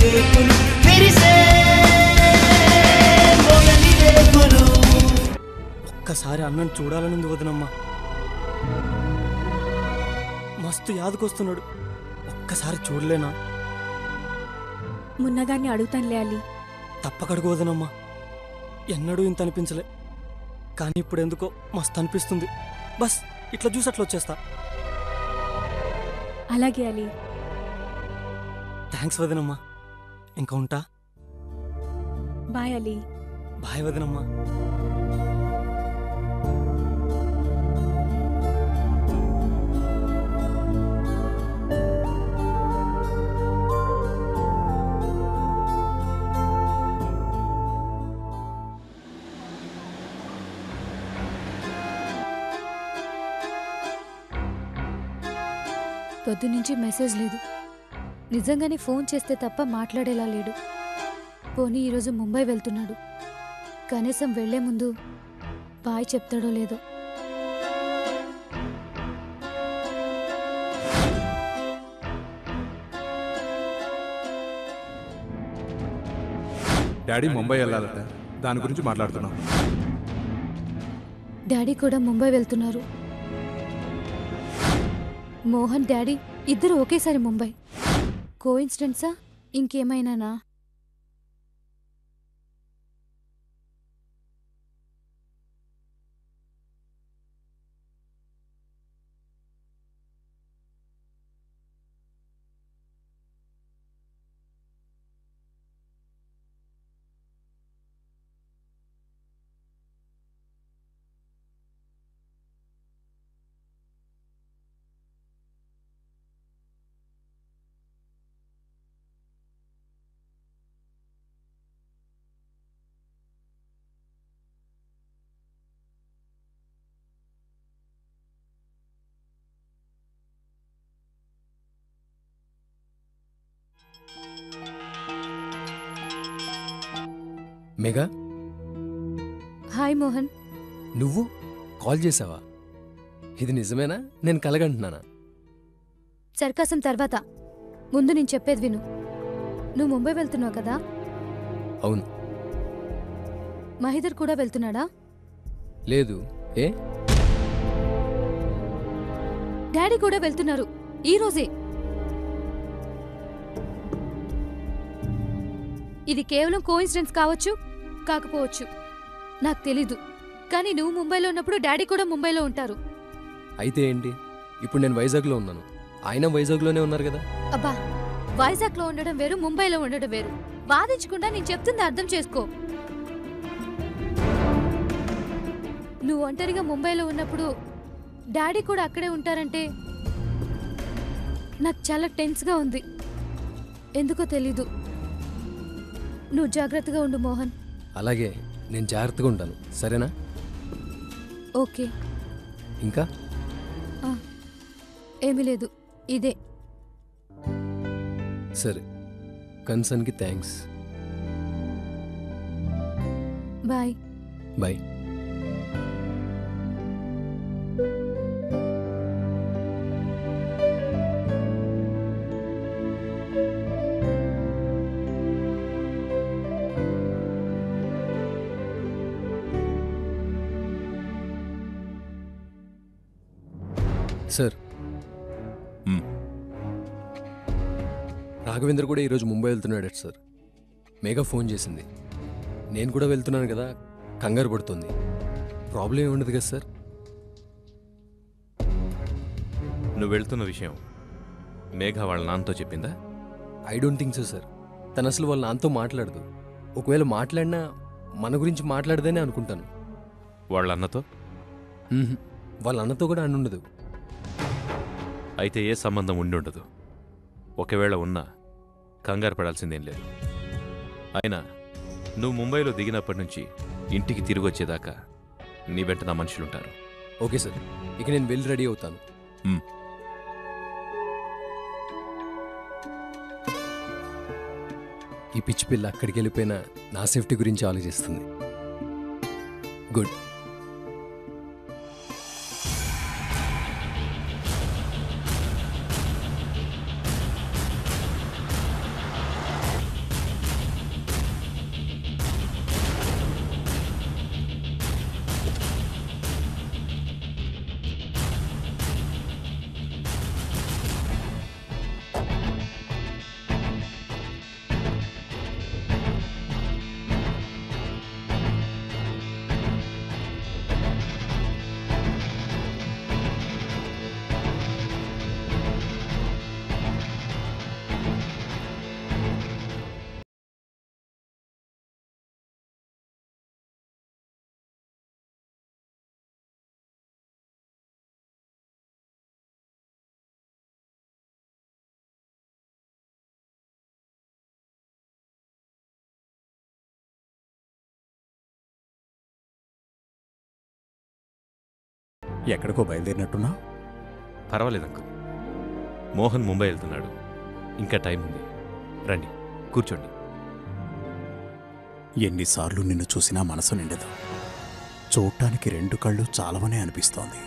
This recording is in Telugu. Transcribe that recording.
రేకులు విరిసే మొగలి రేకులు. ఒక్కసారి అన్నను చూడాలనుంది వదినమ్మా. మస్తు యాదకొస్తున్నాడు. ఒక్కసారి చూడలేనా? మున్నగాన్ని అడుగుతానులే అలీ. తప్పకడుగు వదినమ్మా. ఎన్నడూ ఇంత అనిపించలే, కానీ ఇప్పుడు ఎందుకో మస్తు అనిపిస్తుంది. బస్ ఇట్లా చూసి అట్లా వచ్చేస్తా. అలాగే అలీ. థ్యాంక్స్ వదినమ్మా. ఇంకా ఉంటా. బాయ్ అలీ. బాయ్ వదినమ్మా. పొద్దునుంచి మెసేజ్ లేదు. నిజంగానే ఫోన్ చేస్తే తప్ప మాట్లాడేలా లేడు. పోనీ ఈరోజు ముంబై వెళ్తున్నాడు. కనీసం వెళ్లే ముందు బాయ్ చెప్తాడో లేదో. డాడీ ముంబై వెళ్ళాలట, దాని గురించి మాట్లాడుతున్నాం. డాడీ కూడా ముంబై వెళ్తున్నారు. మోహన్ డాడీ ఇద్దరు ఒకేసారి ముంబై. కోఇన్సిడెన్సా ఇంకేమైనానా? మేఘా, హాయ్ మోహన్. నువ్వు కాల్ చేసావా? ఇది నిజమేనా? నేను కలగంటున్నానా? సర్కాసం తర్వాత ముందు నేను చెప్పేది విను. నువ్వు ముంబై వెళ్తున్నావు కదా? అవును. మహిదర్ కూడా వెళ్తున్నాడా? లేదు. ఏ? డాడీ కూడా వెళ్తున్నారు ఈరోజే. ఇది కేవలం కోఇన్సిడెన్స్ కావచ్చు, కాకపోవచ్చు, నాకు తెలీదు. కానీ నువ్వు ముంబైలో ఉన్నప్పుడు డాడీ కూడా ముంబైలో ఉంటారు. అయితే ఏంటి? ఇప్పుడు నేను వైజాగ్లో ఉన్నాను, ఆయన వైజాగ్లోనే ఉన్నారు కదా. అబ్బా, వైజాగ్లో ఉండడం వేరు, ముంబైలో ఉండడం వేరు. బాధించకుండా నేను చెప్తుంది అర్థం చేసుకో. నువ్వు ఒంటరిగా ముంబైలో ఉన్నప్పుడు డాడీ కూడా అక్కడే ఉంటారంటే నాకు చాలా టెన్స్గా ఉంది. ఎందుకో తెలీదు. నువ్వు జాగ్రత్తగా ఉండు మోహన్. అలాగే, నేను జాగ్రత్తగా ఉంటాను, సరేనా? ఓకే. ఇంకా ఏమీ లేదు, ఇదే. సరే, కన్సర్న్కి thanks. Bye. Bye. Sir, Raghavendra కూడా ఈరోజు ముంబై వెళ్తున్నాడు సార్. మేఘా ఫోన్ చేసింది. నేను కూడా వెళ్తున్నాను కదా, కంగారు పడుతుంది. ప్రాబ్లం ఏమి ఉండదు కదా సార్? నువ్వు వెళ్తున్న విషయం మేఘా వాళ్ళ నాన్నతో చెప్పిందా? I don't think so sir. తను అసలు వాళ్ళ నాన్నతో మాట్లాడదు. ఒకవేళ మాట్లాడినా మన గురించి మాట్లాడదని అనుకుంటాను. వాళ్ళ అన్నతో? వాళ్ళ అన్నతో కూడా అని ఉండదు. అయితే ఏ సంబంధం ఉండి ఉండదు. ఒకవేళ ఉన్నా కంగారు పడాల్సిందేం లేదు. అయినా నువ్వు ముంబైలో దిగినప్పటి నుంచి ఇంటికి తిరిగి వచ్చేదాకా నీ వెంట నా మనుషులుంటారు. ఓకే సార్, ఇక నేను వెళ్ళి రెడీ అవుతాను. ఈ పిచ్చి పిల్ల అక్కడికి వెళ్ళిపోయినా నా సేఫ్టీ గురించి ఆలోచిస్తుంది. గుడ్. ఎక్కడికో బయలుదేరినట్టున్నా? పర్వాలేదు అంకుల్. మోహన్ ముంబై వెళ్తున్నాడు. ఇంకా టైం ఉంది. రండి, కూర్చోండి. ఎన్నిసార్లు నిన్ను చూసినా మనసు నిండదు. చూడటానికి 2 కళ్ళు చాలవనే అనిపిస్తోంది.